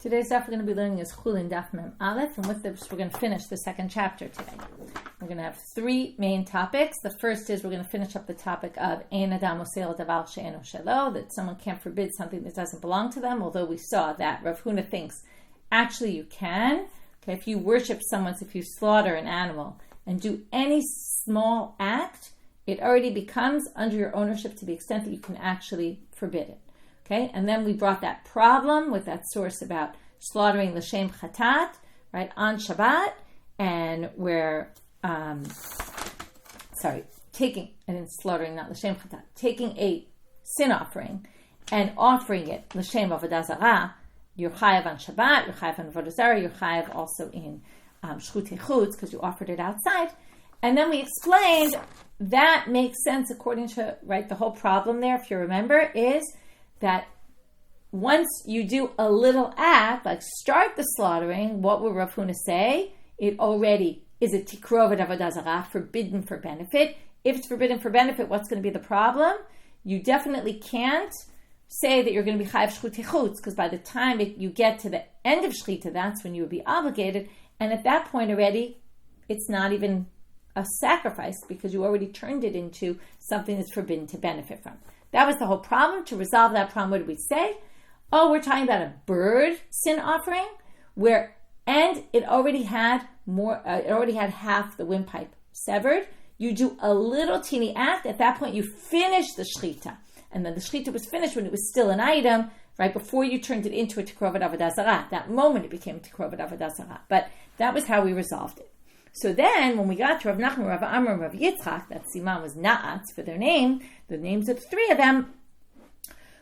Today's daf we're going to be learning is Chullin daf mem aleph, and with this we're going to finish the second chapter today. We're going to have three main topics. The first is we're going to finish up the topic of ein adam oser davar shelo, that someone can't forbid something that doesn't belong to them, although we saw that Rav Huna thinks actually you can. Okay, if you worship someone, if you slaughter an animal and do any small act, it already becomes under your ownership to the extent that you can actually forbid it. Okay, and then we brought that problem with that source about slaughtering l'shem chatat, right, on Shabbat, and we're, slaughtering, not l'shem chatat, taking a sin offering and offering it l'shem avodah zarah, you're chayav on Shabbat, you're chayav on avodah zarah, you're chayav also in shchutei chutz, because you offered it outside. And then we explained that makes sense according to, right, the whole problem there, if you remember, is that once you do a little act, like start the slaughtering, what will Rav Huna say? It already is a tikrovet avodah zarah, forbidden for benefit. If it's forbidden for benefit, what's going to be the problem? You definitely can't say that you're going to be chayav shchutei chutz, because by the time you get to the end of shchita, that's when you would be obligated. And at that point already, it's not even a sacrifice, because you already turned it into something that's forbidden to benefit from. That was the whole problem. To resolve that problem, what did we say? Oh, we're talking about a bird sin offering, and it already had half the windpipe severed. You do a little teeny act. At that point, you finish the shchita, and then the shchita was finished when it was still an item, right before you turned it into a tikrovet avodah zarah. That moment, it became a tikrovet avodah zarah. But that was how we resolved it. So then, when we got to Rav Nachman, Rav Avram, Rav Yitzchak, that Sivan was na'atz for their name, the names of the three of them,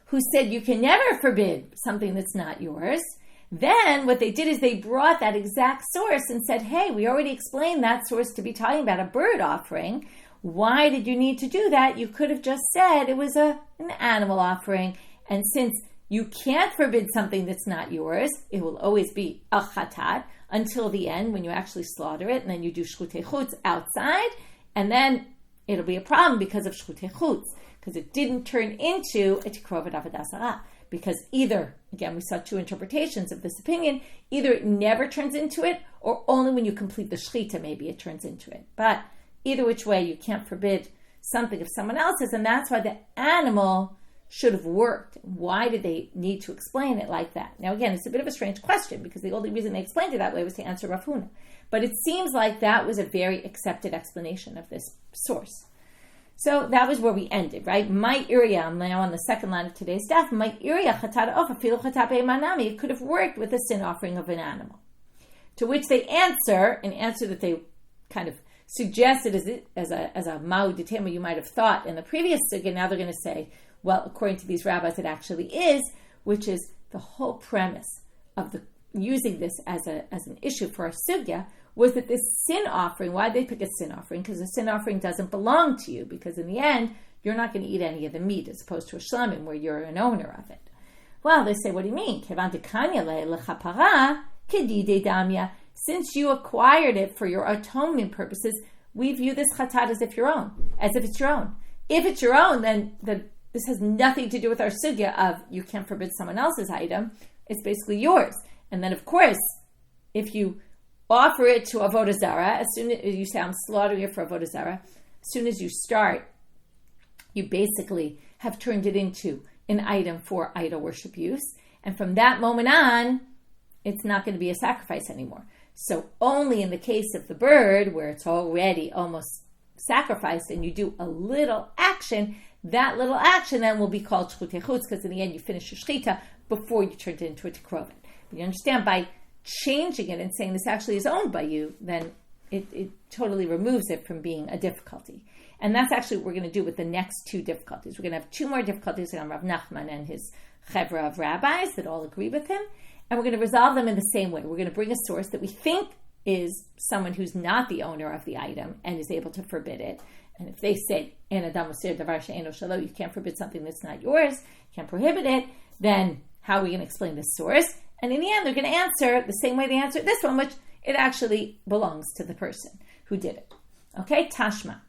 who said you can never forbid something that's not yours. Then what they did is they brought that exact source and said, hey, we already explained that source to be talking about a bird offering. Why did you need to do that? You could have just said it was an animal offering. And since you can't forbid something that's not yours, it will always be a chatat until the end when you actually slaughter it, and then you do shchutei chutz outside, and then it'll be a problem because of shchutei chutz, because it didn't turn into a tikrovet avodah zarah. Because either, again, we saw two interpretations of this opinion, either it never turns into it, or only when you complete the shchita, maybe it turns into it. But either which way, you can't forbid something of someone else's, and that's why the animal should have worked. Why did they need to explain it like that? Now, again, it's a bit of a strange question, because the only reason they explained it that way was to answer Rav Huna. But it seems like that was a very accepted explanation of this source. So that was where we ended, right? My area, I'm now on the second line of today's daf. My area, it could have worked with a sin offering of an animal. To which they answer, an answer that they kind of suggested as a ma'u d'tema you might have thought in the previous sugya. Now they're going to say, well, according to these rabbis, it actually is, which is the whole premise of using this as an issue for our sugya, was that this sin offering, why did they pick a sin offering? Because the sin offering doesn't belong to you, because in the end, you're not going to eat any of the meat, as opposed to a shlamim, where you're an owner of it. Well, they say, what do you mean? Since you acquired it for your atonement purposes, we view this chatat as if it's your own. If it's your own, then this has nothing to do with our sugya of you can't forbid someone else's item. It's basically yours. And then, of course, if you offer it to avodah zarah, as soon as you say, I'm slaughtering it for avodah zarah, as soon as you start, you basically have turned it into an item for idol worship use. And from that moment on, it's not going to be a sacrifice anymore. So only in the case of the bird, where it's already almost sacrificed and you do a little action, that little action then will be called shchutei chutz, because in the end you finish your shchita before you turn it into a tikrovet. But you understand, by changing it and saying this actually is owned by you, then it totally removes it from being a difficulty. And that's actually what we're going to do with the next two difficulties. We're going to have two more difficulties on Rav Nachman and his chevra of rabbis that all agree with him, and we're going to resolve them in the same way. We're going to bring a source that we think is someone who's not the owner of the item and is able to forbid it. And if they say, ein adam oser davar shelo, you can't forbid something that's not yours, you can't prohibit it, then how are we going to explain this source? And in the end, they're going to answer the same way they answered this one, which it actually belongs to the person who did it. Okay, tashma.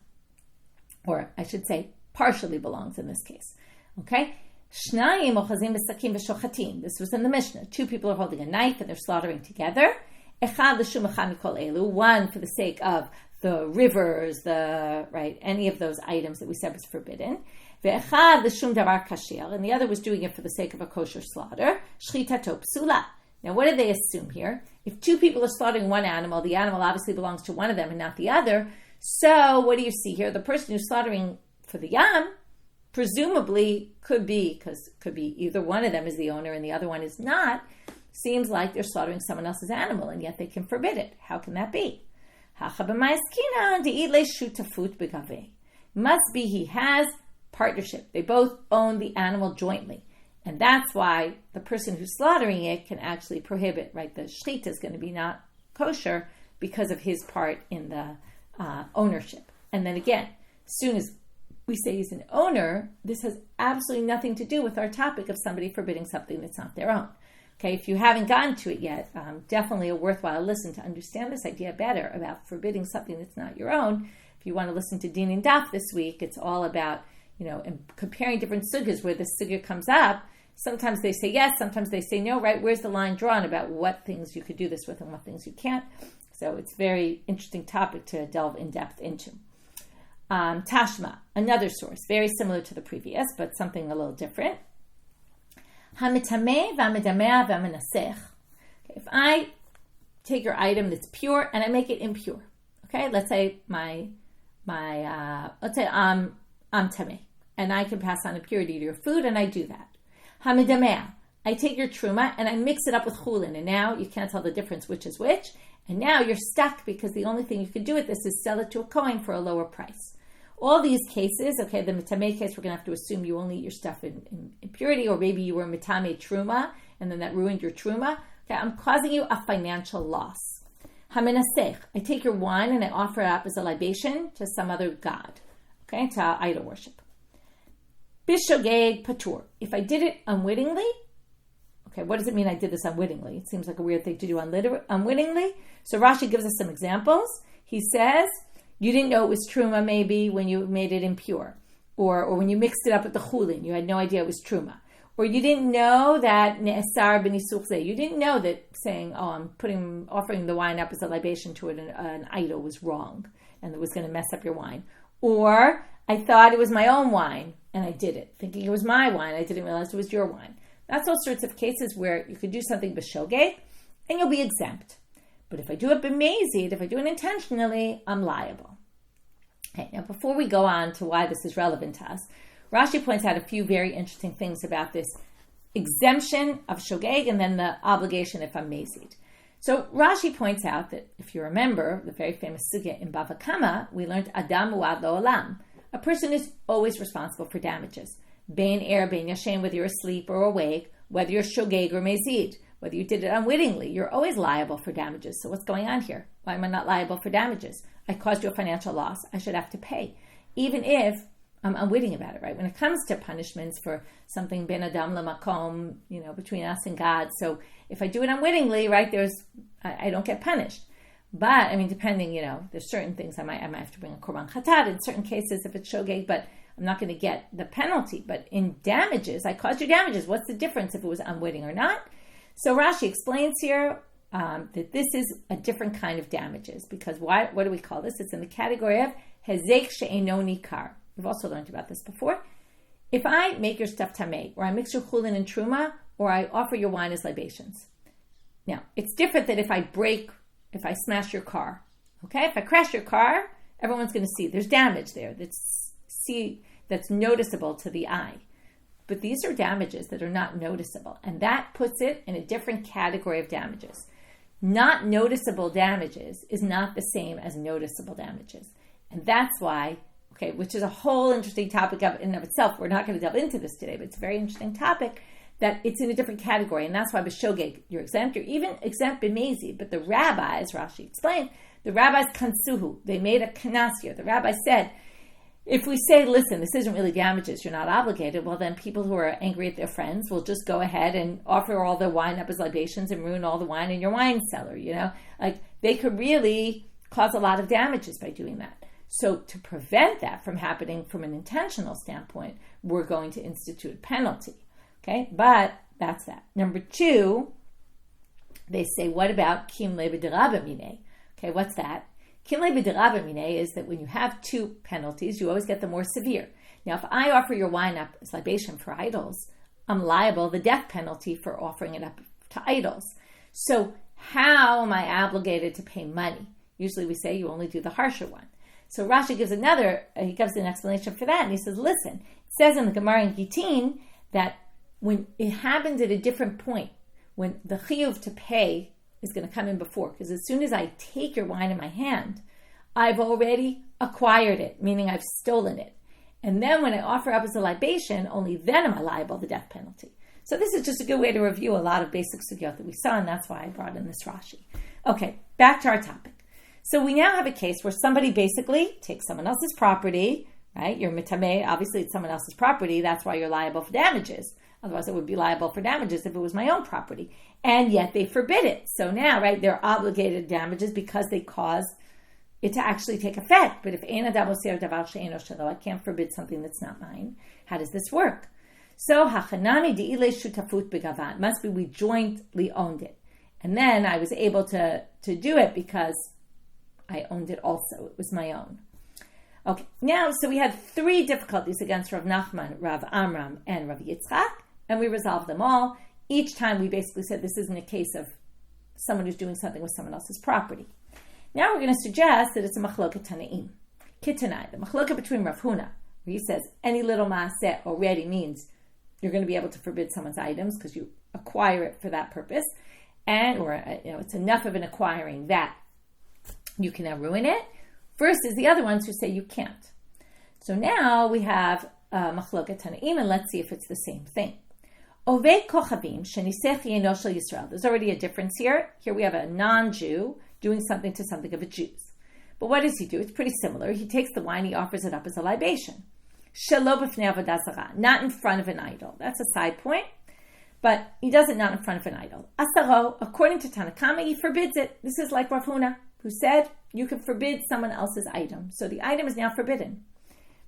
Or I should say, partially belongs in this case. Okay? Shnayim ochazim b'sakim v'shochatim. This was in the Mishna. Two people are holding a knife and they're slaughtering together. Echad l'shum echad mikol elu. One for the sake of the rivers, any of those items that we said was forbidden. Ve'echad l'shum davar kasher. And the other was doing it for the sake of a kosher slaughter. Shchitato psula. Now, what do they assume here? If two people are slaughtering one animal, the animal obviously belongs to one of them and not the other. So, what do you see here? The person who's slaughtering for the yam, presumably could be either one of them is the owner and the other one is not. Seems like they're slaughtering someone else's animal, and yet they can forbid it. How can that be? Must be he has partnership. They both own the animal jointly. And that's why the person who's slaughtering it can actually prohibit, right? The shchita is going to be not kosher because of his part in the ownership. And then again, as soon as we say he's an owner, this has absolutely nothing to do with our topic of somebody forbidding something that's not their own. Okay, if you haven't gotten to it yet, definitely a worthwhile listen to understand this idea better about forbidding something that's not your own. If you want to listen to Din and Daf this week, it's all about, comparing different sugyas where the sugya comes up. Sometimes they say yes, sometimes they say no, right? Where's the line drawn about what things you could do this with and what things you can't? So it's a very interesting topic to delve in depth into. Tashma, another source, very similar to the previous, but something a little different. Hamitame v'amidamea v'amenasech. If I take your item that's pure and I make it impure, okay? Let's say I'm tameh, and I can pass on impurity to your food, and I do that. Hamidamea, I take your truma and I mix it up with chullin, and now you can't tell the difference which is which, and now you're stuck because the only thing you can do with this is sell it to a kohen for a lower price. All these cases, okay, the mitame case, we're going to have to assume you only eat your stuff in impurity, or maybe you were mitame truma, and then that ruined your truma. Okay, I'm causing you a financial loss. Hamenasech, I take your wine and I offer it up as a libation to some other god, okay, to idol worship. Bishogeg patur. If I did it unwittingly, okay, what does it mean I did this unwittingly? It seems like a weird thing to do unwittingly. So Rashi gives us some examples. He says, you didn't know it was truma maybe when you made it impure. Or when you mixed it up with the chullin, you had no idea it was truma. Or you didn't know that ne'esar b'nisuch, you didn't know that saying, I'm offering the wine up as a libation to an idol was wrong and it was going to mess up your wine. Or I thought it was my own wine and I did it, thinking it was my wine. I didn't realize it was your wine. That's all sorts of cases where you could do something b'shogeg and you'll be exempt. But if I do it b'mezid, if I do it intentionally, I'm liable. Okay, now before we go on to why this is relevant to us, Rashi points out a few very interesting things about this exemption of shogeg and then the obligation if I'm mezid. So Rashi points out that if you remember the very famous sugya in Bava Kama, we learned Adam u'ad lo'olam. A person is always responsible for damages. Bein er, bein yashem, whether you're asleep or awake, whether you're shogeg or mezid, whether you did it unwittingly, you're always liable for damages. So what's going on here? Why am I not liable for damages? I caused you a financial loss. I should have to pay, even if I'm unwitting about it, right? When it comes to punishments for something ben adam lamakom, between us and God. So if I do it unwittingly, right, I don't get punished. But depending, there's certain things I might have to bring a korban chatat in certain cases if it's shogeg, but I'm not going to get the penalty. But in damages, I caused you damages. What's the difference if it was unwitting or not? So Rashi explains here that this is a different kind of damages because what do we call this? It's in the category of hezek she'eino nikar. We've also learned about this before. If I make your stuff tameh, or I mix your chullin and truma, or I offer your wine as libations. Now, it's different than if I smash your car. Okay? If I crash your car, everyone's going to see. There's damage there that's noticeable to the eye. But these are damages that are not noticeable. And that puts it in a different category of damages. Not noticeable damages is not the same as noticeable damages. And that's why, which is a whole interesting topic in and of itself. We're not going to delve into this today, but it's a very interesting topic that it's in a different category. And that's why b'shogeg, you're exempt. You're even exempt b'mezi. But the rabbis, Rashi explained, the rabbis kansuhu. They made a kanas here. The rabbi said, if we say, listen, this isn't really damages, you're not obligated, well then people who are angry at their friends will just go ahead and offer all their wine up as libations and ruin all the wine in your wine cellar, They could really cause a lot of damages by doing that. So to prevent that from happening from an intentional standpoint, we're going to institute a penalty. Okay, but that's that. Number two, they say, what about kimle b'derabah mineh? Okay, what's that? Kimle b'derabah mineh is that when you have two penalties, you always get the more severe. Now, if I offer your wine up as libation for idols, I'm liable the death penalty for offering it up to idols. So how am I obligated to pay money? Usually we say you only do the harsher one. So Rashi gives an explanation for that, and he says, listen, it says in the Gemara in Gittin that when it happens at a different point, when the chiyuv to pay is going to come in before, because as soon as I take your wine in my hand, I've already acquired it, meaning I've stolen it. And then when I offer up as a libation, only then am I liable the death penalty. So this is just a good way to review a lot of basic sugyot that we saw, and that's why I brought in this Rashi. Okay, back to our topic. So we now have a case where somebody basically takes someone else's property, right? You're mitameh, obviously it's someone else's property, that's why you're liable for damages. Otherwise I would be liable for damages if it was my own property. And yet they forbid it. So now, right, they're obligated damages because they cause it to actually take effect. But if ein adam oser davar she'eno shelo, I can't forbid something that's not mine. How does this work? So hachanami de'ile shutafut begavan. Must be we jointly owned it. And then I was able to do it because I owned it also. It was my own. Okay, now, so we had three difficulties against Rav Nachman, Rav Avram, and Rav Yitzchak, and we resolved them all. Each time we basically said this isn't a case of someone who's doing something with someone else's property. Now we're going to suggest that it's a machloket tanaim. Kitanai, the machloket between Rav Huna, where he says any little maaseh already means you're going to be able to forbid someone's items because you acquire it for that purpose, and it's enough of an acquiring that you can now ruin it, versus the other ones who say you can't. So now we have machloket tanaim, and let's see if it's the same thing. Oved kochavim shenisech yeno shel Yisrael. There's already a difference here. Here we have a non-Jew doing something to something of a Jew's. But what does he do? It's pretty similar. He takes the wine, he offers it up as a libation. Shelo b'fnei avodah zarah, not in front of an idol. That's a side point. But he does it not in front of an idol. Asaro, according to Tanakama, he forbids it. This is like Rav Huna, who said you can forbid someone else's item. So the item is now forbidden.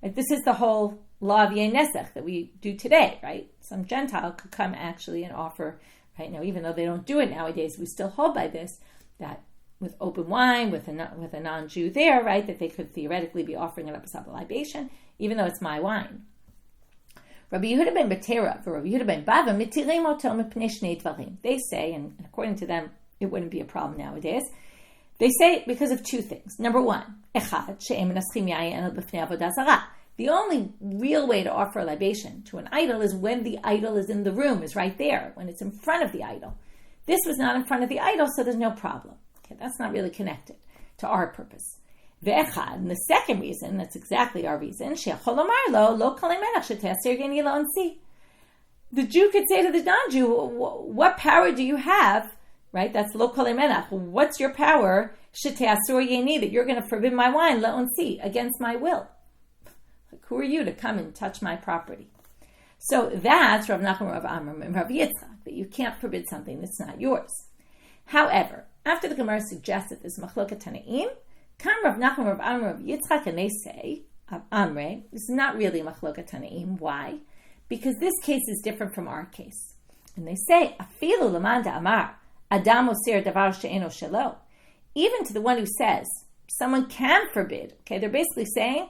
Like, this is the whole law of Yenesech that we do today, right? Some Gentile could come actually and offer, right now, even though they don't do it nowadays, we still hold by this, that with open wine, with a non-Jew there, right, that they could theoretically be offering it up as a libation, even though it's my wine. Rabbi Yehuda ben Batera for Rabbi Yehuda ben Bava mitirim oto mipnei shnei dvarim. They say, and according to them, it wouldn't be a problem nowadays. They say it because of two things. Number one, echad she'em menaschim yayin el b'fnei avodah zarah. The only real way to offer a libation to an idol is when the idol is in the room, is right there, when it's in front of the idol. This was not in front of the idol, so there's no problem. Okay, that's not really connected to our purpose. Ve'echad, and the second reason, that's exactly our reason, she'achol lomar lo, lo kalei melech she'te'aser geni lo ansi. The Jew could say to the non-Jew, what power do you have, right? That's lo kalei melech. What's your power, she'te'aser geni, that you're going to forbid my wine, lo ansi, against my will? Like, who are you to come and touch my property? So that's Rav Nachman, Rav Avram, and Rav Yitzchak, that you can't forbid something that's not yours. However, after the Gemara suggested this machloket tanaim, come Rav Nachman, Rav Avram, Rav Yitzchak, and they say, Amre, this is not really machloket tanaim. Why? Because this case is different from our case. And they say, afilu lamanda amar, adam oser davar she'eno shelo. Even to the one who says, someone can forbid, okay, they're basically saying,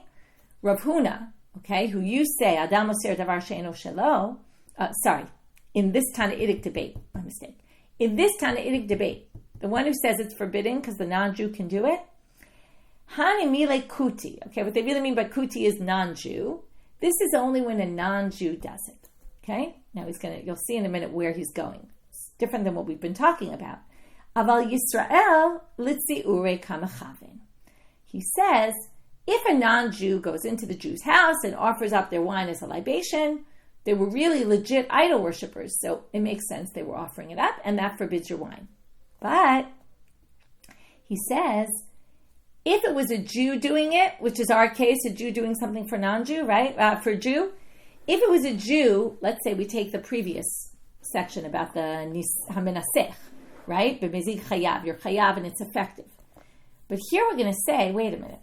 Rav Huna, okay, who you say, adam oser davar she'eno shelo, in this tannaitic debate, my mistake. In this tannaitic debate, the one who says it's forbidden because the non-Jew can do it, hani mile kuti. Okay, what they really mean by kuti is non-Jew. This is only when a non-Jew does it. Okay, now you'll see in a minute where he's going. It's different than what we've been talking about. Aval Yisrael litzi ure kamachavin. He says, if a non-Jew goes into the Jew's house and offers up their wine as a libation, they were really legit idol worshippers, so it makes sense they were offering it up, and that forbids your wine. But he says, if it was a Jew doing it, which is our case, a Jew doing something for non-Jew, right? For Jew, if it was a Jew, let's say we take the previous section about the hamenasech, right? B'mezig chayav, you're chayav and it's effective. But here we're going to say, wait a minute.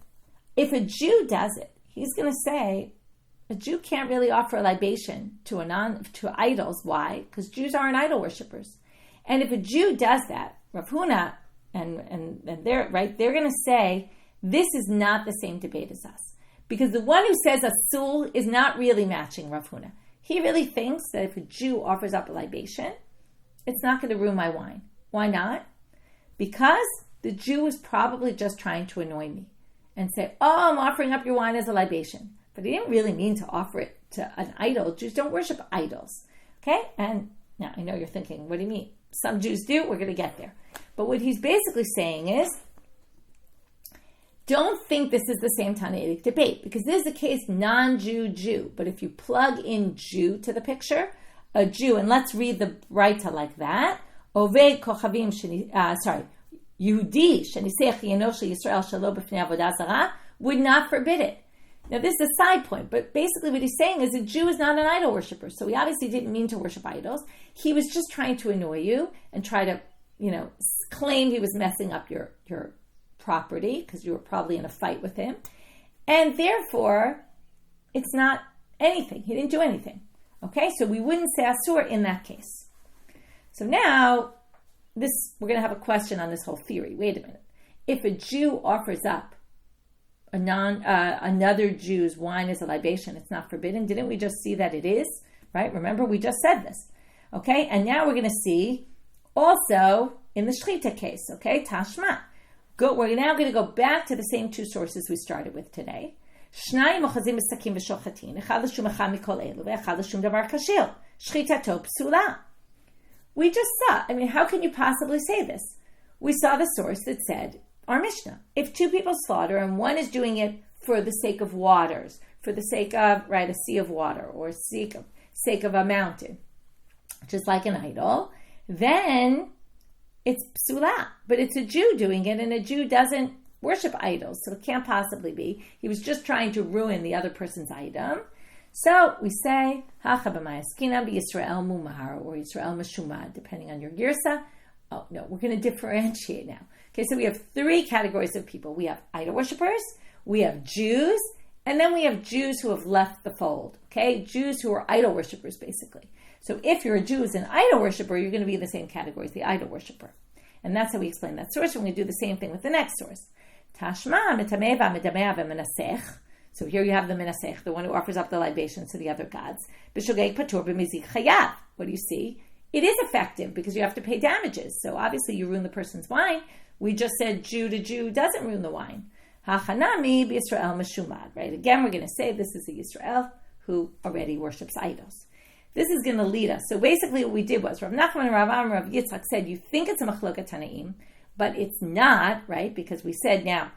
If a Jew does it, he's going to say, a Jew can't really offer a libation to idols. Why? Because Jews aren't idol worshippers. And if a Jew does that, Rav Huna and they're right, they're going to say this is not the same debate as us, because the one who says asul is not really matching Rav Huna. He really thinks that if a Jew offers up a libation, it's not going to ruin my wine. Why not? Because the Jew is probably just trying to annoy me and say, oh, I'm offering up your wine as a libation. But he didn't really mean to offer it to an idol. Jews don't worship idols. Okay? And now I know you're thinking, what do you mean? Some Jews do. We're going to get there. But what he's basically saying is, don't think this is the same tannaitic debate, because this is the case non-Jew Jew. But if you plug in Jew to the picture, a Jew, and let's read the braita like that. Oved kochavim Yehudi sheniseach yenosh Yisrael shelo b'fnei avodah zarah would not forbid it. Now this is a side point, but basically what he's saying is a Jew is not an idol worshiper. So he obviously didn't mean to worship idols. He was just trying to annoy you and try to, claim he was messing up your property because you were probably in a fight with him. And therefore, it's not anything. He didn't do anything. Okay, so we wouldn't say asur in that case. So now, we're going to have a question on this whole theory. Wait a minute. If a Jew offers up another Jew's wine as a libation, it's not forbidden. Didn't we just see that it is? Right? Remember, we just said this. Okay, and now we're going to see also in the shechita case. Okay, tashma. We're now going to go back to the same two sources we started with today. Shnayim ochazim b'sakim v'shochatin. Echad l'shum echad mikol elu ve'echad l'shum davar kashil. Shchitato psula. We just saw. How can you possibly say this? We saw the source that said, our Mishna, if two people slaughter and one is doing it for the sake of waters, for the sake of, a sea of water, or sake of a mountain, just like an idol, then it's psula. But it's a Jew doing it, and a Jew doesn't worship idols, so it can't possibly be. He was just trying to ruin the other person's item. So we say, Hacha b'mayaskina b'Yisrael mumar, or Yisrael meshumad, depending on your girsa. Oh, no, we're going to differentiate now. Okay, so we have three categories of people. We have idol worshippers, we have Jews, and then we have Jews who have left the fold. Okay, Jews who are idol worshippers, basically. So if you're a Jew who's an idol worshipper, you're going to be in the same category as the idol worshipper. And that's how we explain that source. We're going to do the same thing with the next source. Tashma mitameh v'medameh v'menasech. So here you have the menasech, the one who offers up the libations to the other gods. B'shogeg patur b'mizik chayav. What do you see? It is effective because you have to pay damages. So obviously you ruin the person's wine. We just said Jew to Jew doesn't ruin the wine. Hachanami b'Yisrael meshumad. Right? Again, we're going to say this is a Yisrael who already worships idols. This is going to lead us. So basically what we did was Rav Nachman and Rav Avram and Rav Yitzchak said you think it's a machloket tanaim, but it's not, right? Because we said now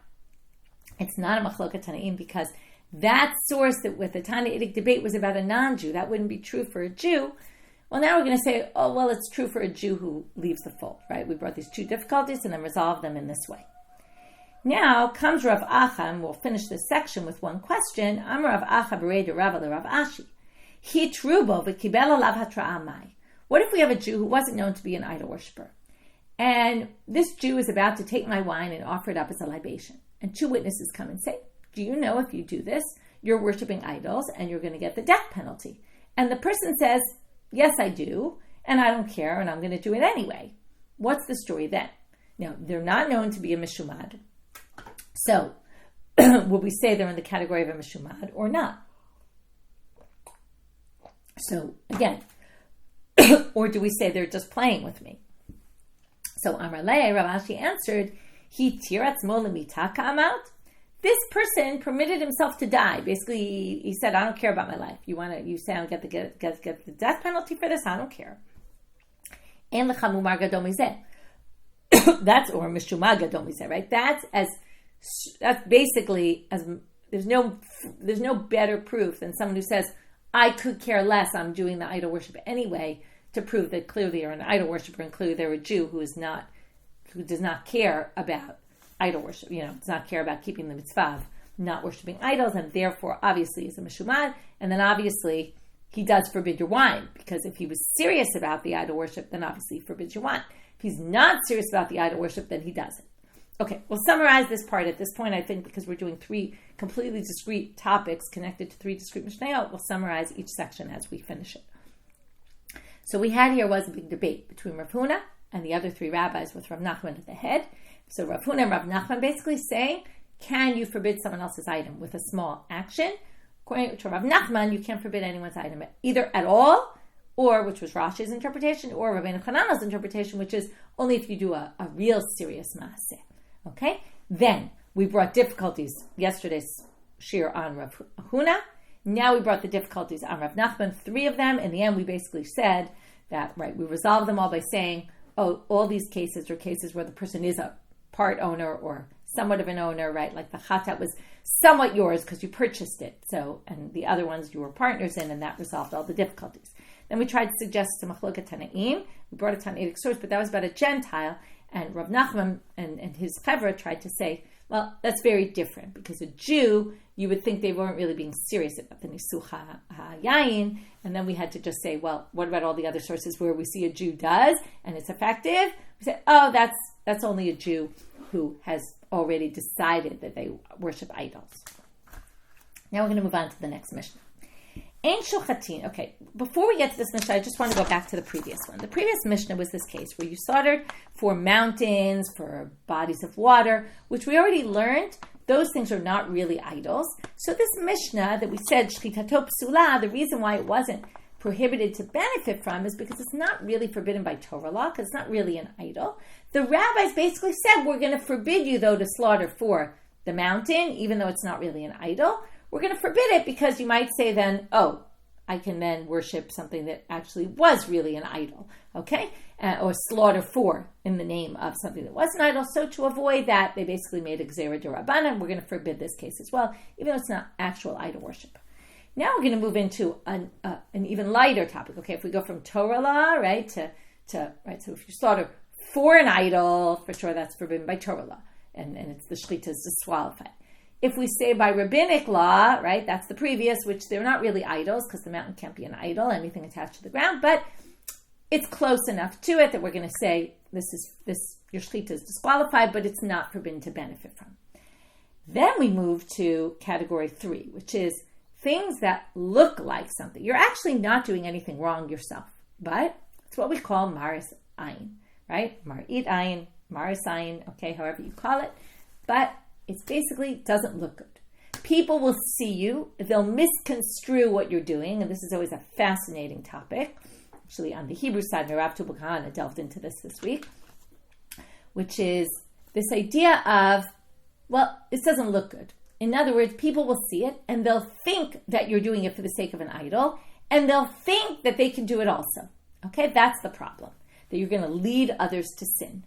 it's not a machloket tanaim because that source that with the tannaitic debate was about a non-Jew. That wouldn't be true for a Jew. Well, now we're going to say, oh, well, it's true for a Jew who leaves the fold, right? We brought these two difficulties and then resolved them in this way. Now comes Rav Acha, and we'll finish this section with one question. Amar Rav Acha b'rei de Rav Rav Ashi. Hitrubo v'kibel alav hatra'a mai. What if we have a Jew who wasn't known to be an idol worshiper? And this Jew is about to take my wine and offer it up as a libation. And two witnesses come and say, do you know if you do this, you're worshiping idols and you're going to get the death penalty? And the person says, yes, I do, and I don't care, and I'm going to do it anyway. What's the story then? Now, they're not known to be a mishumad. So, would we say they're in the category of a mishumad or not? So, again, or do we say they're just playing with me? So, Amarle, Rav Ashi answered, He tiratz mo lemita ka'amalt. This person permitted himself to die. Basically, he said, I don't care about my life. You say I'll get the death penalty for this? I don't care. En lecha mumar gadol mizeh. That's or mishumad gadol mizeh, right? That's basically as there's no better proof than someone who says, I could care less, I'm doing the idol worship anyway, to prove that clearly you're an idol worshiper and clearly they're a Jew who does not care about idol worship, does not care about keeping the mitzvah of not worshiping idols, and therefore obviously is a mishumad, and then obviously he does forbid your wine, because if he was serious about the idol worship, then obviously he forbids your wine. If he's not serious about the idol worship, then he doesn't. Okay, we'll summarize this part at this point, I think, because we're doing 3 completely discrete topics connected to 3 discrete Mishnayot. We'll summarize each section as we finish it. So we had here was a big debate between Rav Huna and the other 3 rabbis with Rav Nachman at the head. So Rav Huna and Rav Nachman basically saying, can you forbid someone else's item with a small action? According to Rav Nachman, you can't forbid anyone's item either at all, or, which was Rashi's interpretation, or Rabbeinu Hananel's interpretation, which is only if you do a real serious maaseh. Okay? Then we brought difficulties, yesterday's shir on Rav Huna. Now we brought the difficulties on Rav Nachman, 3 of them. In the end, we basically said that, right, we resolved them all by saying, all these cases are cases where the person is a part owner or somewhat of an owner, right? Like the chatat was somewhat yours because you purchased it. So, and the other ones you were partners in, and that resolved all the difficulties. Then we tried to suggest to machloket tanaim. We brought a tannaitic source, but that was about a Gentile. And Rav Nachman and his chevra tried to say, well, that's very different because a Jew, you would think they weren't really being serious about the nisuch yayin. And then we had to just say, well, what about all the other sources where we see a Jew does and it's effective? We said, oh, that's only a Jew who has already decided that they worship idols. Now we're going to move on to the next Mishnah. Ein shochatin. Okay, before we get to this Mishnah, I just want to go back to the previous one. The previous Mishnah was this case where you slaughtered for mountains, for bodies of water, which we already learned. Those things are not really idols. So this Mishnah that we said, shchitato psula, the reason why it wasn't prohibited to benefit from is because it's not really forbidden by Torah law, because it's not really an idol. The rabbis basically said, we're going to forbid you, though, to slaughter for the mountain, even though it's not really an idol. We're going to forbid it because you might say then, oh, I can then worship something that actually was really an idol, okay? Or slaughter for in the name of something that was an idol. So to avoid that, they basically made a gzera d'Rabbanan. We're going to forbid this case as well, even though it's not actual idol worship. Now we're going to move into an even lighter topic. Okay, if we go from Torah law, right, to right. So if you slaughter for an idol, for sure that's forbidden by Torah law, and it's the shechita is disqualified. If we say by rabbinic law, right, that's the previous, which they're not really idols because the mountain can't be an idol, anything attached to the ground, but it's close enough to it that we're going to say your shechita is disqualified, but it's not forbidden to benefit from. Then we move to category 3, which is things that look like something. You're actually not doing anything wrong yourself, but it's what we call maris ayin, right? Marit ayin, maris ayin, okay, however you call it, but it basically doesn't look good. People will see you, they'll misconstrue what you're doing, and this is always a fascinating topic. Actually, on the Hebrew side, Rav Tubal delved into this week, which is this idea of, well, this doesn't look good. In other words, people will see it, and they'll think that you're doing it for the sake of an idol, and they'll think that they can do it also. Okay, that's the problem, that you're going to lead others to sin.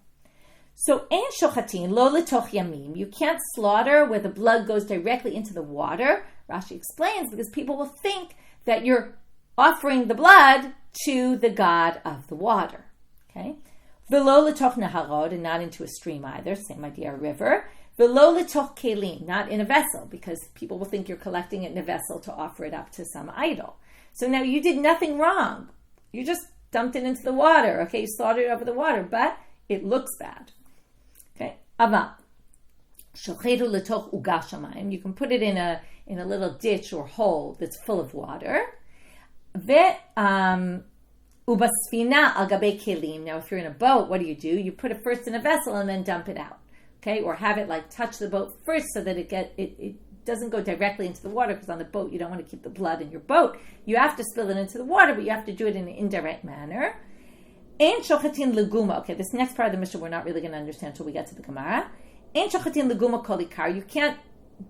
So, ein shochatin lo letoch yamim. You can't slaughter where the blood goes directly into the water. Rashi explains because people will think that you're offering the blood to the god of the water. Okay, velo letoch naharod, and not into a stream either. Same idea, a river. Velo letoch kelim, not in a vessel, because people will think you're collecting it in a vessel to offer it up to some idol. So now you did nothing wrong. You just dumped it into the water. Okay, you slaughtered it over the water, but it looks bad. Okay, Ava. Shocheru letoch uga shamayim. You can put it in a little ditch or hole that's full of water. Ve ubasfina al gabe kelim. Now, if you're in a boat, what do? You put it first in a vessel and then dump it out. Okay, or have it like touch the boat first so that it doesn't go directly into the water, because on the boat you don't want to keep the blood in your boat. You have to spill it into the water, but you have to do it in an indirect manner. Ein shochatin leguma. Okay, this next part of the Mishnah we're not really going to understand until we get to the Gemara. Ein shochatin leguma kolikar. You can't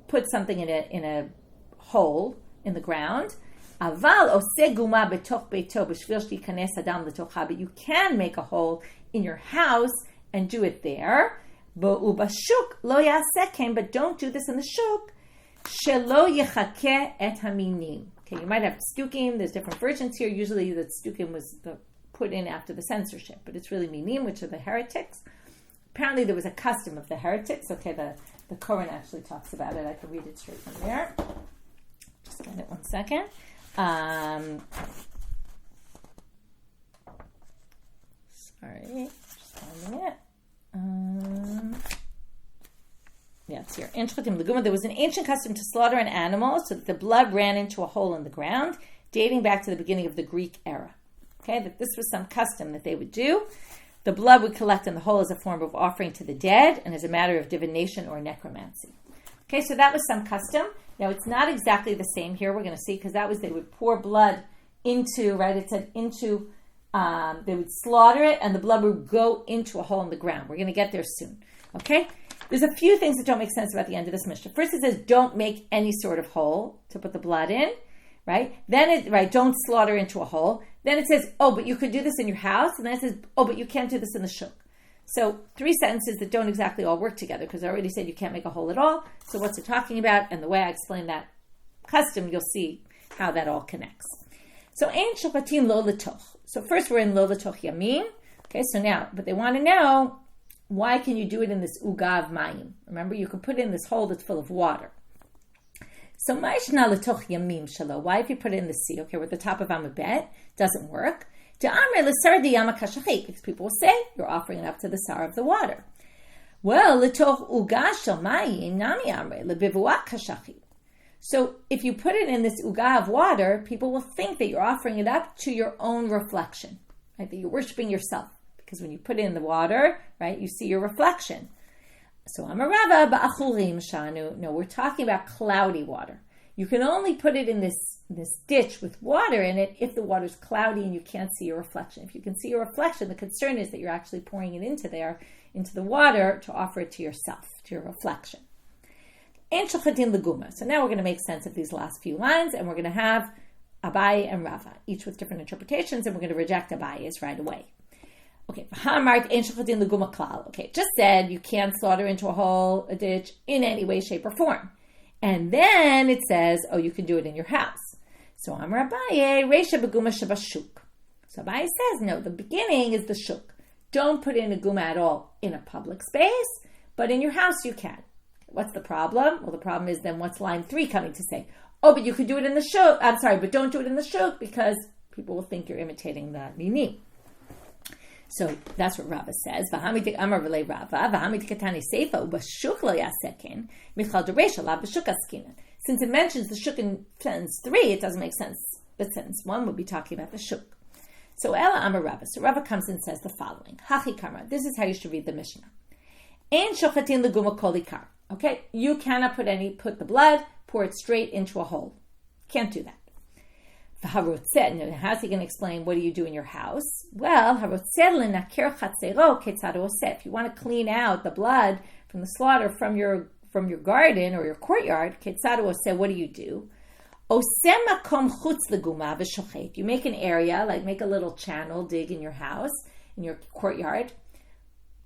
put something in a hole in the ground. Aval ose guma betoch beito b'shvil sh'yikanes adam letocha. But you can make a hole in your house and do it there. But don't do this in the shuk. Shelo yechakeh et haminim. Okay, you might have stukim. There's different versions here. Usually the stukim was put in after the censorship, but it's really minim, which are the heretics. Apparently there was a custom of the heretics. Okay, the Quran actually talks about it. I can read it straight from there. Just get it 1 second. Sorry, just finding it. caveats here. There was an ancient custom to slaughter an animal so that the blood ran into a hole in the ground, dating back to the beginning of the Greek era. Okay, that this was some custom that they would do. The blood would collect in the hole as a form of offering to the dead and as a matter of divination or necromancy. Okay, so that was some custom. Now, it's not exactly the same here, we're going to see, because that was they would pour blood into, right, it said into, they would slaughter it and the blood would go into a hole in the ground. We're going to get there soon. Okay? There's a few things that don't make sense about the end of this Mishnah. First, it says don't make any sort of hole to put the blood in, right? Then don't slaughter into a hole. Then it says, oh, but you could do this in your house. And then it says, oh, but you can't do this in the shuk. So 3 sentences that don't exactly all work together because I already said you can't make a hole at all. So what's it talking about? And the way I explain that custom, you'll see how that all connects. So ein shochatim lo letoch. So first we're in lo letoch yamim. Okay, so now, but they want to know, why can you do it in this ugav mayim? Remember, you can put it in this hole that's full of water. So Mishna letoch yamim shelo. Why if you put it in the sea? Okay, we're at the top of Amabet. Doesn't work. Because people will say you're offering it up to the sar of the water. Well, letoch uga shel mayim nami amre lebivuat kashachi. So if you put it in this uga of water, people will think that you're offering it up to your own reflection, right? That you're worshiping yourself. Because when you put it in the water, right, you see your reflection. So Amarava ba'achurim shanu. No, we're talking about cloudy water. You can only put it in this ditch with water in it if the water's cloudy and you can't see your reflection. If you can see your reflection, the concern is that you're actually pouring it into the water to offer it to yourself, to your reflection. So now we're going to make sense of these last few lines, and we're going to have Abaye and Rava, each with different interpretations, and we're going to reject Abaye's right away. Okay, it just said you can't slaughter into a hole, a ditch, in any way, shape, or form. And then it says, oh, you can do it in your house. So Amar Abaye, Reisha beguma shabashuk. So Abaye says, no, the beginning is the shuk. Don't put in a guma at all in a public space, but in your house you can. What's the problem? Well, the problem is then what's line 3 coming to say? Oh, but you could do it in the shuk. I'm sorry, but don't do it in the shuk because people will think you're imitating the mini. So that's what Rava says. Since it mentions the shuk in sentence 3, it doesn't make sense. But sentence 1 would be talking about the shuk. So Ela Amar Rava. So Rava comes and says the following. Hachi Kamar. This is how you should read the Mishnah. Ein shochatin leguma kol ikar. Okay, you cannot put the blood, pour it straight into a hole. Can't do that. How's he going to explain what do you do in your house? Well, if you want to clean out the blood from the slaughter from your garden or your courtyard, what do you do? If you make an area, like make a little channel, dig in your house, in your courtyard,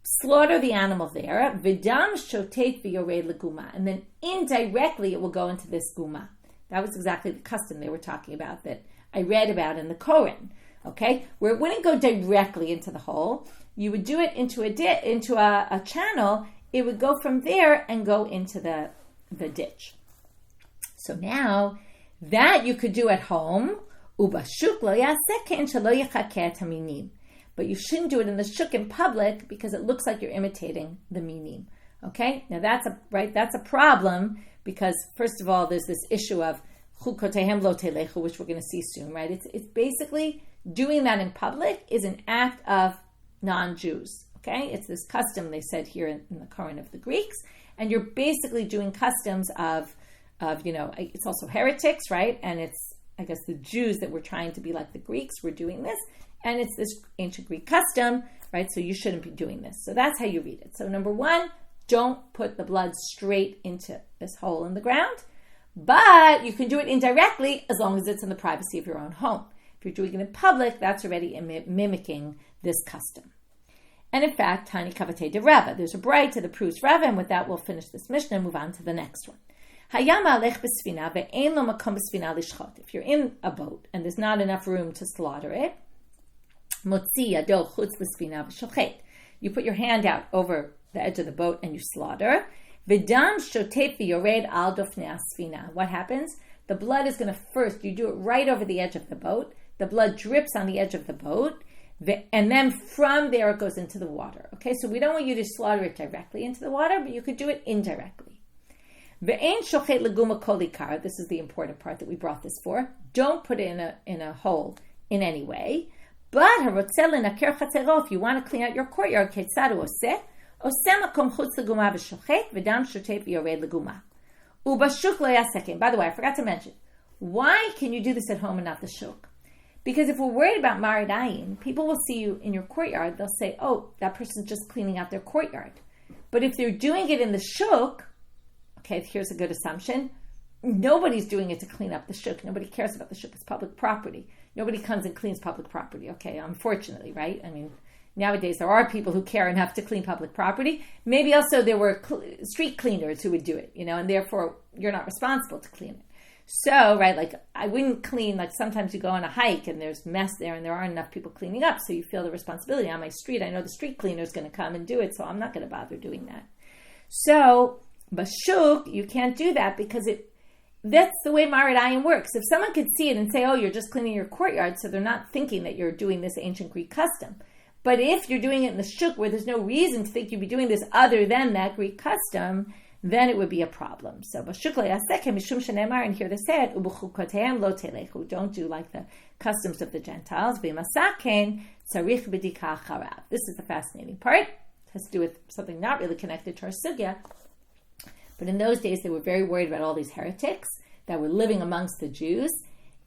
slaughter the animal there, and then indirectly it will go into this guma. That was exactly the custom they were talking about that I read about in the Koran, okay? Where it wouldn't go directly into the hole. You would do it into a channel. It would go from there and go into the ditch. So now, that you could do at home, but you shouldn't do it in the shuk in public because it looks like you're imitating the minim, okay? Now that's a problem because, first of all, there's this issue of chukotehem lo telechu, which we're going to see soon, right? It's basically doing that in public is an act of non-Jews, okay? It's this custom they said here in the Koran of the Greeks, and you're basically doing customs of it's also heretics, right? And it's, I guess, the Jews that were trying to be like the Greeks were doing this, and it's this ancient Greek custom, right? So you shouldn't be doing this. So that's how you read it. So number 1, don't put the blood straight into this hole in the ground, but you can do it indirectly as long as it's in the privacy of your own home. If you're doing it in public, that's already mimicking this custom. And in fact, Tani Kavate de Rava, there's a braita that proves Rava, and with that we'll finish this Mishnah and move on to the next one. If you're in a boat and there's not enough room to slaughter it, you put your hand out over the edge of the boat and you slaughter. What happens? The blood is going to first, you do it right over the edge of the boat. The blood drips on the edge of the boat. And then from there it goes into the water. Okay, so we don't want you to slaughter it directly into the water, but you could do it indirectly. Ve'ein shochet leguma kol ikar. This is the important part that we brought this for. Don't put it in a hole in any way. But if you want to clean out your courtyard, ketzad oseh makom chutz leguma v'shochet v'dam shotet v'yored leguma. Ubashuk lo yasekin. By the way, I forgot to mention, why can you do this at home and not the shuk? Because if we're worried about maradayim, people will see you in your courtyard. They'll say, "Oh, that person's just cleaning out their courtyard." But if they're doing it in the shuk, okay, here's a good assumption. Nobody's doing it to clean up the shuk. Nobody cares about the shuk. It's public property. Nobody comes and cleans public property. Okay, unfortunately, right? I mean, nowadays there are people who care enough to clean public property. Maybe also there were street cleaners who would do it, and therefore you're not responsible to clean it. So, right, like I wouldn't clean, like sometimes you go on a hike and there's mess there and there aren't enough people cleaning up. So you feel the responsibility on my street. I know the street cleaner is going to come and do it, so I'm not going to bother doing that. So, bashuk, you can't do that because that's the way maradayim works. If someone could see it and say, oh, you're just cleaning your courtyard, so they're not thinking that you're doing this ancient Greek custom. But if you're doing it in the shuk where there's no reason to think you'd be doing this other than that Greek custom, then it would be a problem. So, and here they said, don't do like the customs of the Gentiles. This is the fascinating part. It has to do with something not really connected to our sugya. But in those days, they were very worried about all these heretics that were living amongst the Jews.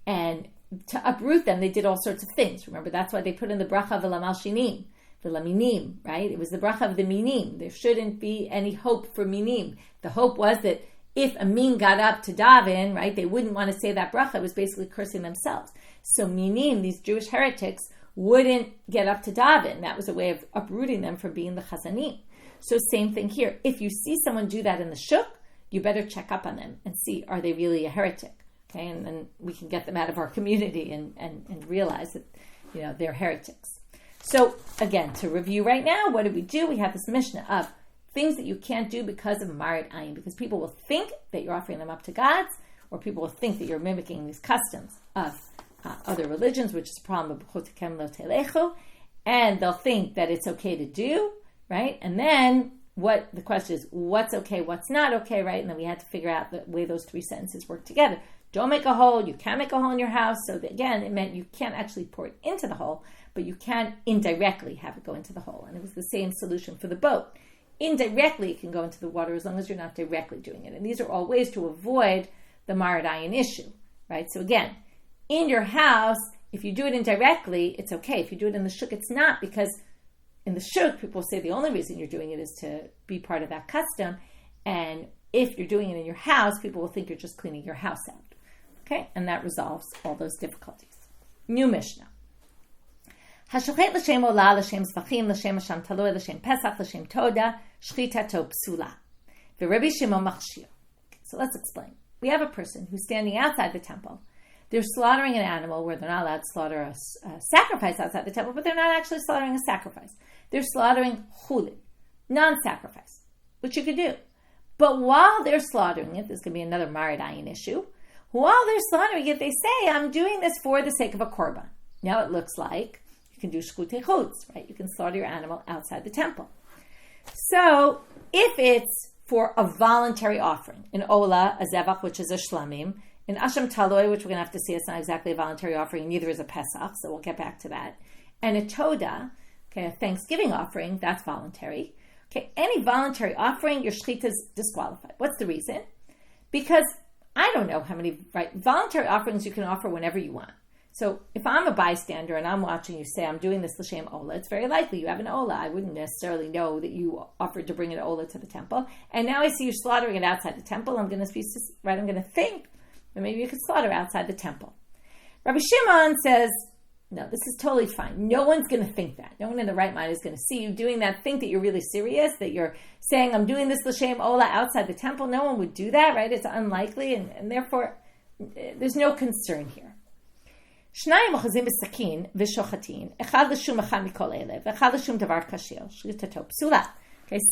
And to uproot them, they did all sorts of things. Remember, that's why they put in the bracha v'lamalshinim. The minim, right? It was the bracha of the minim. There shouldn't be any hope for minim. The hope was that if a min got up to daven, right, they wouldn't want to say that bracha. It was basically cursing themselves. So minim, these Jewish heretics, wouldn't get up to daven. That was a way of uprooting them from being the chazanim. So same thing here. If you see someone do that in the shuk, you better check up on them and see, are they really a heretic? Okay, and then we can get them out of our community and realize that, they're heretics. So, again, to review right now, what did we do? We have this Mishna of things that you can't do because of marid ayin, because people will think that you're offering them up to gods, or people will think that you're mimicking these customs of other religions, which is a problem of and they'll think that it's okay to do, right? And then the question is, what's okay, what's not okay, right? And then we had to figure out the way those three sentences work together. Don't make a hole. You can't make a hole in your house. So again, it meant you can't actually pour it into the hole, but you can indirectly have it go into the hole. And it was the same solution for the boat. Indirectly, it can go into the water as long as you're not directly doing it. And these are all ways to avoid the maradayan issue, right? So again, in your house, if you do it indirectly, it's okay. If you do it in the shuk, it's not, because in the shuk, people say the only reason you're doing it is to be part of that custom. And if you're doing it in your house, people will think you're just cleaning your house out. Okay, and that resolves all those difficulties. New Mishnah. Hashochet l'shem olah, l'shem zvachim, l'shem hasham taloi, l'shem pesach, l'shem toda, shchitato psula. V'Rebbi Shimon machshir. So let's explain. We have a person who's standing outside the temple. They're slaughtering an animal where they're not allowed to slaughter a sacrifice outside the temple, but they're not actually slaughtering a sacrifice. They're slaughtering chullin, non-sacrifice, which you could do. But while they're slaughtering it, this could be another maradayin issue. While they're slaughtering it, they say, I'm doing this for the sake of a korban. Now it looks like you can do shkutei chutz, right? You can slaughter your animal outside the temple. So if it's for a voluntary offering, an ola, a zevach, which is a shlamim, an asham taloi, which we're going to have to see, it's not exactly a voluntary offering, neither is a pesach, so we'll get back to that. And a toda, okay, a thanksgiving offering, that's voluntary. Okay, any voluntary offering, your shechita is disqualified. What's the reason? Because I don't know how many voluntary offerings you can offer whenever you want. So if I'm a bystander and I'm watching you say, I'm doing this l'shem ola, it's very likely you have an ola. I wouldn't necessarily know that you offered to bring an ola to the temple. And now I see you slaughtering it outside the temple. I'm going to think that maybe you could slaughter outside the temple. Rabbi Shimon says, no, this is totally fine. No one's going to think that. No one in the right mind is going to see you doing that, think that you're really serious, that you're saying, I'm doing this l'shem ola outside the temple. No one would do that, right? It's unlikely, and therefore, there's no concern here. Okay,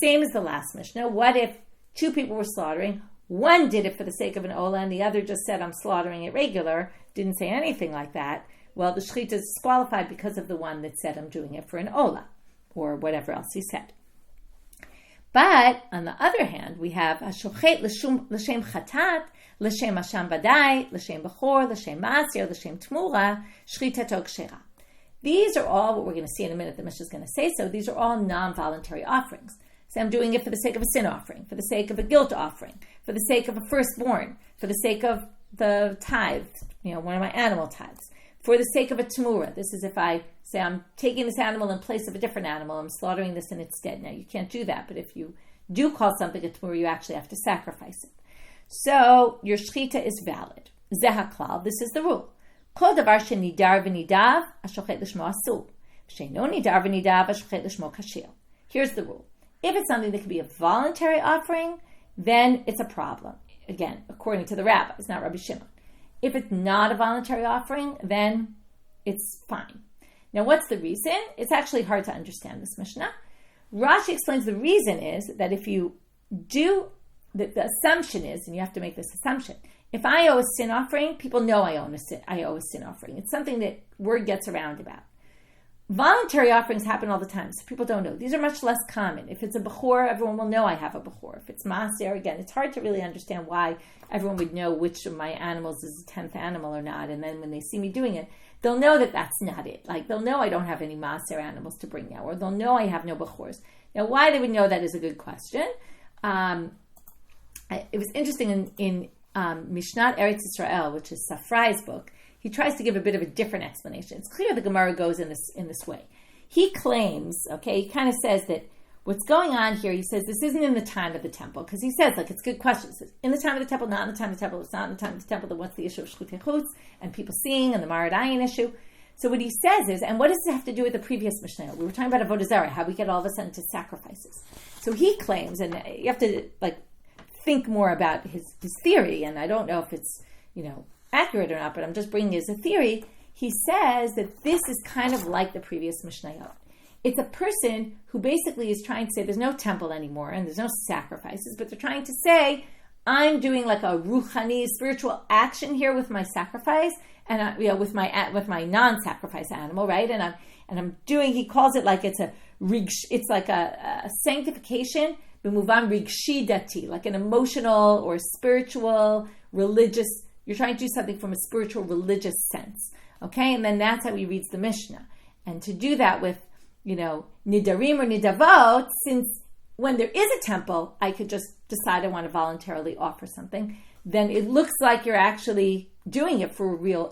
same as the last Mishnah. What if two people were slaughtering? One did it for the sake of an ola, and the other just said, I'm slaughtering it regular, didn't say anything like that. Well, the shechita is disqualified because of the one that said, I'm doing it for an ola, or whatever else he said. But on the other hand, we have hashochet l'shem chatat, l'shem hasham badai, l'shem bechor, l'shem masir, l'shem tmura, shchitato kshera. These are all what we're going to see in a minute. The Mishnah is going to say so. These are all non-voluntary offerings. So I'm doing it for the sake of a sin offering, for the sake of a guilt offering, for the sake of a firstborn, for the sake of the tithe, one of my animal tithes, for the sake of a tmura. This is if I say I'm taking this animal in place of a different animal, I'm slaughtering this in its stead. Now you can't do that, but if you do call something a tmura, you actually have to sacrifice it. So your shchita is valid. Zeh haklal, this is the rule. Kol davar shenidar v'nidav, hashochet l'shmo asur. She'no nidar v'nidav, hashochet l'shmo kashir. Here's the rule. If it's something that can be a voluntary offering, then it's a problem. Again, according to the rabbis, not Rabbi Shimon. If it's not a voluntary offering, then it's fine. Now, what's the reason? It's actually hard to understand this Mishnah. Rashi explains the reason is that if you do, the assumption is, and you have to make this assumption, if I owe a sin offering, people know I owe a sin offering. It's something that word gets around about. Voluntary offerings happen all the time, so people don't know. These are much less common. If it's a bechor, everyone will know I have a bechor. If it's maser, again, it's hard to really understand why everyone would know which of my animals is the 10th animal or not, and then when they see me doing it, they'll know that that's not it. Like, they'll know I don't have any maser animals to bring now, or they'll know I have no bechors. Now, why they would know that is a good question. It was interesting in Mishna Eretz Yisrael, which is Safrai's book. He tries to give a bit of a different explanation. It's clear the Gemara goes in this way. He claims, he kind of says that what's going on here, he says this isn't in the time of the temple, because he says, it's a good question. He says, in the time of the temple, not in the time of the temple, it's not in the time of the temple, then what's the issue of shchutei chutz, and people seeing, and the maradayin issue. So what he says is, and what does it have to do with the previous Mishnah? We were talking about avodah zarah, how we get all of a sudden to sacrifices. So he claims, and you have to think more about his theory, and I don't know if it's, accurate or not, but I'm just bringing it as a theory. He says that this is kind of like the previous Mishnayot. It's a person who basically is trying to say there's no temple anymore and there's no sacrifices, but they're trying to say, I'm doing like a ruchani, spiritual action here with my sacrifice, and with my non-sacrifice animal, right? And I'm doing. He calls it like it's like a sanctification, b'muvan rigshi dati, like an emotional or spiritual, religious. You're trying to do something from a spiritual, religious sense, okay? And then that's how he reads the Mishnah. And to do that with, nidarim or nidavot, since when there is a temple, I could just decide I want to voluntarily offer something, then it looks like you're actually doing it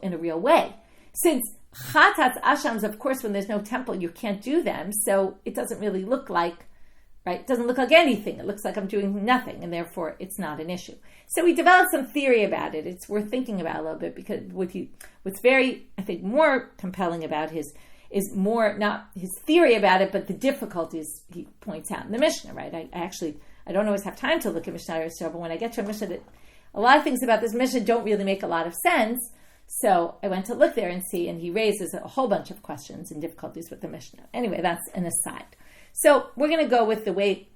in a real way. Since chatats, ashams, of course, when there's no temple, you can't do them, so it doesn't really look like, right? It doesn't look like anything. It looks like I'm doing nothing, and therefore it's not an issue. So we developed some theory about it. It's worth thinking about a little bit, because what's very, I think, more compelling about his is more not his theory about it, but the difficulties he points out in the Mishnah, right? I don't always have time to look at Mishnah, but when I get to a Mishnah, that a lot of things about this Mishnah don't really make a lot of sense. So I went to look there and see, and he raises a whole bunch of questions and difficulties with the Mishnah. Anyway, that's an aside. So we're going to go with the way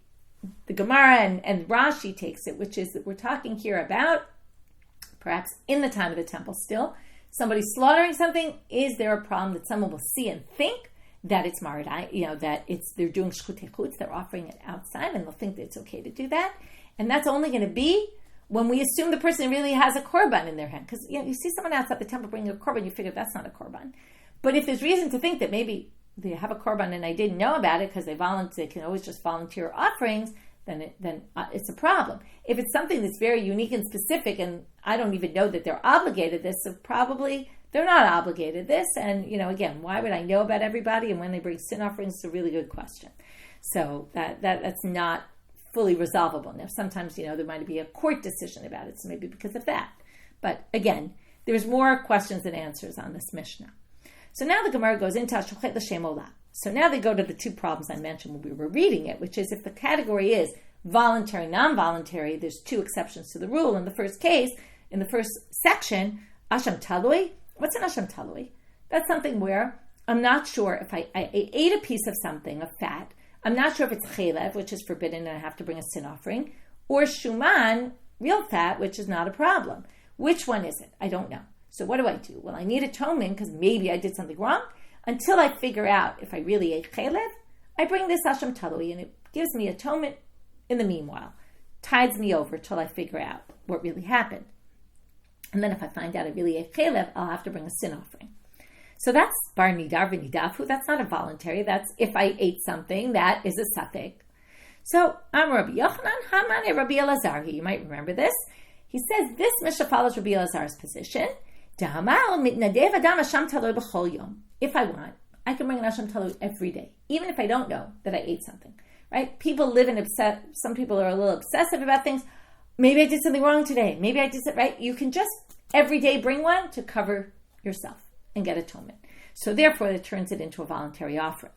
the Gemara and Rashi takes it, which is that we're talking here about, perhaps in the time of the temple still, somebody slaughtering something. Is there a problem that someone will see and think that it's maradai, that they're doing shchutei chutz, they're offering it outside, and they'll think that it's okay to do that? And that's only going to be when we assume the person really has a korban in their hand. Because you see someone outside the temple bringing a korban, you figure that's not a korban. But if there's reason to think that maybe they have a korban and I didn't know about it because they can always just volunteer offerings, then it's a problem. If it's something that's very unique and specific, and I don't even know that they're obligated this, so probably they're not obligated this. And again, why would I know about everybody? And when they bring sin offerings, it's a really good question. So that's not fully resolvable. Now, sometimes there might be a court decision about it, so maybe because of that. But again, there's more questions than answers on this Mishnah. So now the Gemara goes into Hashochet l'shem olah. So now they go to the two problems I mentioned when we were reading it, which is if the category is voluntary, non-voluntary, there's two exceptions to the rule. In the first case, in the first section, asham talui. What's an asham talui? That's something where I'm not sure if I ate a piece of something, of fat. I'm not sure if it's chelev, which is forbidden and I have to bring a sin offering, or shuman, real fat, which is not a problem. Which one is it? I don't know. So what do I do? Well, I need atonement because maybe I did something wrong. Until I figure out if I really ate chelev, I bring this asham talui, and it gives me atonement in the meanwhile. Tides me over till I figure out what really happened. And then if I find out I really ate chelev, I'll have to bring a sin offering. So that's bar nidar v'nidafu. That's not a voluntary. That's if I ate something, that is a safek. So I'm Rabbi Yochanan, Hamane Rabbi Elazar. You might remember this. He says this Mishna follows Rabbi Elazar's position. If I want, I can bring an Asham Talud every day, even if I don't know that I ate something, right? People live in some people are a little obsessive about things. Maybe I did something wrong today. Maybe I did something right. You can just every day bring one to cover yourself and get atonement. So therefore, it turns it into a voluntary offering.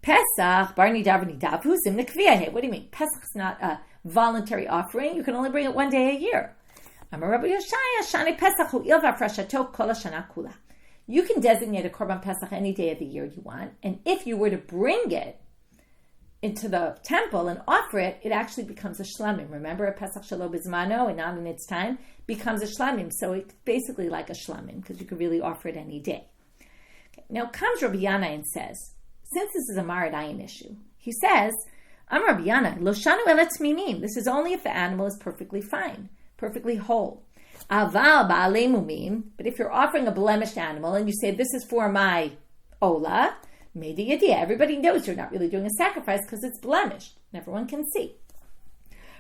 Pesach, bar nidav v'nidavu, zim nekviyah. What do you mean? Pesach's not a voluntary offering. You can only bring it one day a year. Amar Rabbi Yoshaya, shani Pesach hu il v'afrashato kol hashana kula. You can designate a Korban Pesach any day of the year you want, and if you were to bring it into the temple and offer it, it actually becomes a shlamim. Remember, a Pesach shelo bizmano, and not in its time, becomes a shlamim. So it's basically like a shlamim, because you could really offer it any day. Okay. Now comes Rabbi Yanai and says, since this is a maradayin issue, he says, I'm Rabbi Yanai, lo shanu eletz mimim. This is only if the animal is perfectly fine, perfectly whole. Aval ba'alei mumim, but if you're offering a blemished animal and you say, this is for my ola, made idea. Everybody knows you're not really doing a sacrifice because it's blemished and everyone can see.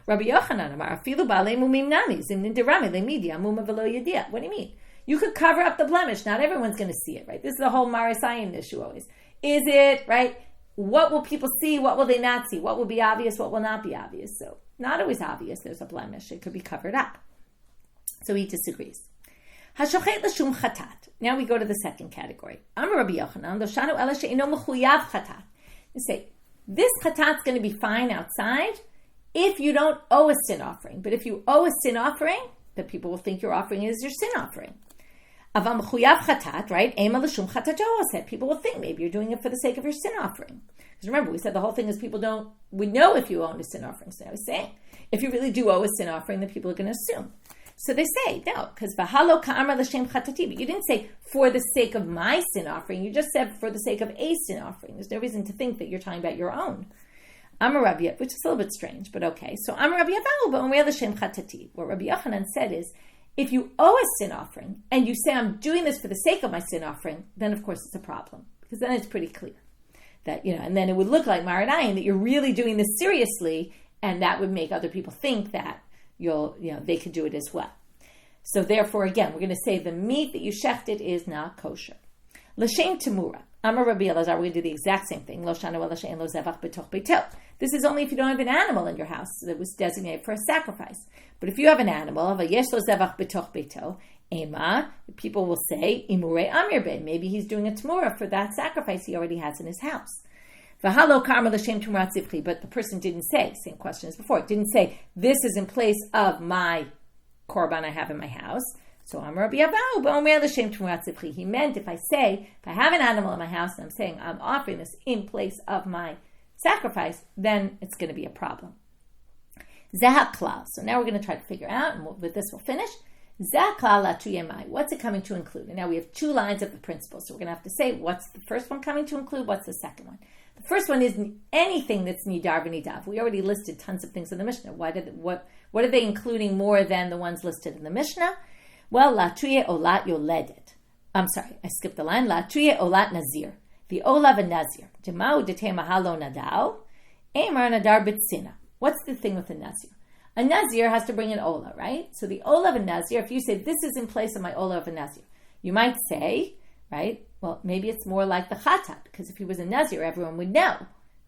Rabbi Yochanan amar afilu ba'alei mumim nani zim nindirami le'midi amuma v'lo yediyah. What do you mean? You could cover up the blemish. Not everyone's going to see it, right? This is the whole marasayin issue always. Is it, right? What will people see? What will they not see? What will be obvious? What will not be obvious? So not always obvious there's a blemish. It could be covered up. So he disagrees. Hashochet l'shum chatat. Now we go to the second category. Amar Rabbi Yochanan, doshanu ela she'ino mechuyav chatat. You say, this chatat's going to be fine outside if you don't owe a sin offering. But if you owe a sin offering, the people will think your offering is your sin offering. Avam mechuyav chatat, right? Ema l'shum chatat said. People will think maybe you're doing it for the sake of your sin offering. Because remember, we said the whole thing is people would know if you own a sin offering. So I was saying, if you really do owe a sin offering, then people are going to assume. So they say, no, because v'halo ka'amar l'shem chatati, but you didn't say for the sake of my sin offering, you just said for the sake of a sin offering. There's no reason to think that you're talking about your own. Amar Rabbi, which is a little bit strange, but okay. So Amar Rabbi Avram ba'omer l'shem chatati. What Rabbi Yochanan said is, if you owe a sin offering, and you say I'm doing this for the sake of my sin offering, then of course it's a problem, because then it's pretty clear that, and then it would look like maradayin, that you're really doing this seriously, and that would make other people think that they could do it as well. So therefore, again, we're going to say the meat that you shechted is not kosher. L'shem temura. Amar Rabbi Elazar, we're going to do the exact same thing. Lo shanu ela she'en lo zevach b'toch beito. This is only if you don't have an animal in your house that was designated for a sacrifice. But if you have an animal, yesh lo zevach b'toch beito, ema, people will say, imure amir be. Maybe he's doing a temura for that sacrifice he already has in his house. V'halo karma l'shem temurat zivchi. But the person didn't say, same question as before, didn't say, this is in place of my korban I have in my house. So Amar Rabbi Avram ba'omer l'shem temurat zivchi. He meant if I have an animal in my house and I'm saying I'm offering this in place of my sacrifice, then it's going to be a problem. Zeh klal. So now we're going to try to figure out, and with this we'll finish. Zeh klal latu yemai. What's it coming to include? And now we have two lines of the principle. So we're going to have to say what's the first one coming to include, what's the second one. The first one is anything that's nidar v'nidav. We already listed tons of things in the Mishnah. What are they including more than the ones listed in the Mishnah? Well, latuye olat yoledet. I'm sorry, I skipped the line. Latuye olat nazir. The olav and nazir. Demau dete mahalo nadao. Emar nadar bitsina. What's the thing with the nazir? A nazir has to bring an ola, right? So the olav and nazir, if you say this is in place of my olav and nazir, you might say, right, well, maybe it's more like the chatat, because if he was a nazir, everyone would know,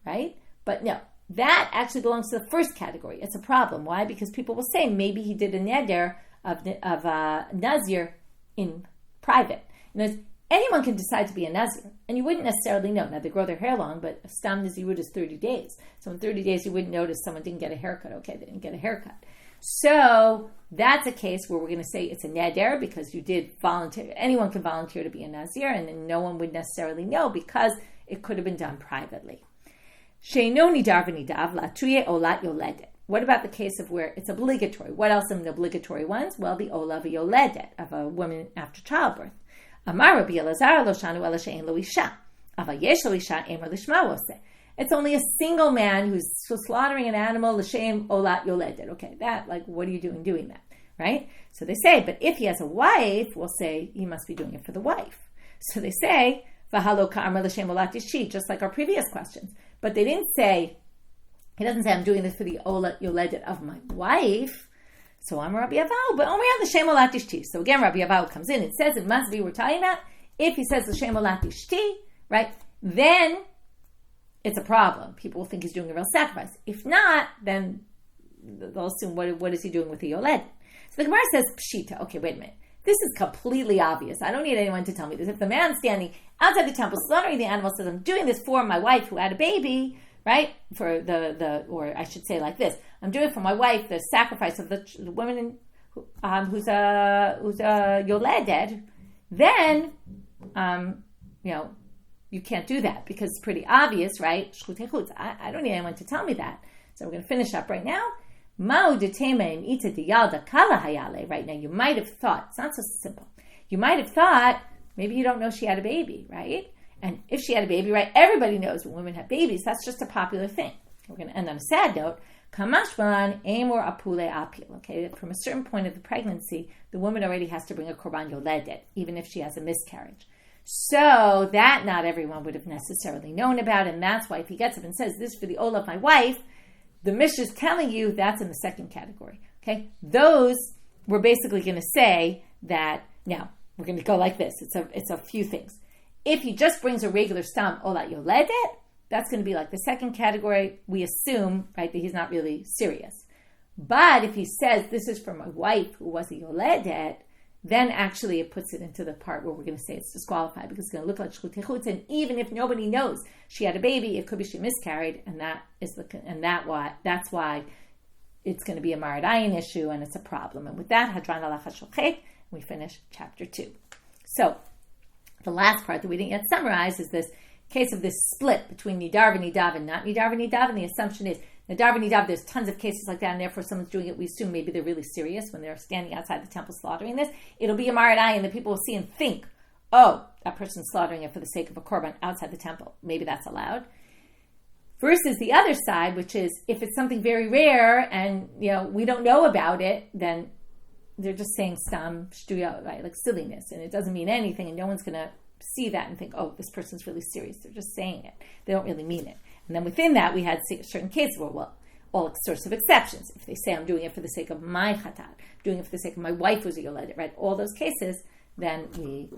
right? But no, that actually belongs to the first category. It's a problem. Why? Because people will say maybe he did a neder of nazir in private. Anyone can decide to be a nazir, and you wouldn't necessarily know. Now, they grow their hair long, but stam nazirut is 30 days. So in 30 days, you wouldn't notice someone didn't get a haircut. Okay, they didn't get a haircut. So that's a case where we're going to say it's a neder because you did volunteer. Anyone can volunteer to be a nazir, and then no one would necessarily know because it could have been done privately. Sheino nidar v'nidav latuye olat yoledet. What about the case of where it's obligatory? What else are the obligatory ones? Well, the olav yoledet of a woman after childbirth. Amar Rabbi Elazar lo shanu ela she'en lo isha. Ava yesh lo isha emer lishma wose. It's only a single man who's slaughtering an animal, l'shem olat yoledet. Okay, what are you doing that, right? So they say, but if he has a wife, we'll say he must be doing it for the wife. So they say, v'halo ka'amar l'shem olat ishti, just like our previous questions. But they didn't say, he doesn't say, I'm doing this for the olat yoledet of my wife. So I'm Rabbi Avram, but only on the l'shem olat ishti. So again, Rabbi Avram comes in. It says it must be, we're talking about, if he says l'shem olat ishti, right, then it's a problem. People will think he's doing a real sacrifice. If not, then they'll assume, what is he doing with the yoled? So the Gemara says, pshita. Okay, wait a minute. This is completely obvious. I don't need anyone to tell me this. If the man standing outside the temple slaughtering the animal says, I'm doing this for my wife who had a baby, right? For or I should say like this, I'm doing it for my wife, the sacrifice of the woman who's a yoleded, then, you can't do that because it's pretty obvious, right? I don't need anyone to tell me that. So we're going to finish up right now. Right now, you might have thought, it's not so simple. You might have thought, maybe you don't know she had a baby, right? And if she had a baby, right, everybody knows when women have babies. That's just a popular thing. We're going to end on a sad note. Kamashvan amor apule apil. Okay, from a certain point of the pregnancy, the woman already has to bring a korban yoledet, even if she has a miscarriage. So that not everyone would have necessarily known about, and that's why if he gets up and says, this is for the olah of my wife, the Mishna is telling you that's in the second category. Okay, those we're basically going to say that. Now we're going to go like this. It's a few things. If he just brings a regular stam olat yoledet, that's going to be like the second category. We assume, right, that he's not really serious. But if he says this is for my wife who was a yoledet, then actually it puts it into the part where we're going to say it's disqualified because it's going to look like shchut, and even if nobody knows she had a baby, it could be she miscarried, and that's why it's going to be a maradayin issue and it's a problem. And with that, hadran alacha shochet, we finish chapter 2. So the last part that we didn't yet summarize is this case of this split between nidar v'nidav and not nidar v'nidav, and the assumption is nidar v'nidav, there's tons of cases like that, and therefore someone's doing it, we assume maybe they're really serious when they're standing outside the temple slaughtering this. It'll be a maradai, and the people will see and think, oh, that person's slaughtering it for the sake of a korban outside the temple. Maybe that's allowed. Versus the other side, which is if it's something very rare and we don't know about it, then they're just saying stam shtuya, right, like silliness, and it doesn't mean anything, and no one's going to see that and think, oh, this person's really serious. They're just saying it. They don't really mean it. And then within that, we had certain cases where, all sorts of exceptions. If they say, I'm doing it for the sake of my chatat, doing it for the sake of my wife who's a yoledet, right? All those cases, then we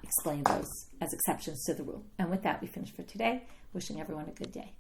explain those as exceptions to the rule. And with that, we finish for today. Wishing everyone a good day.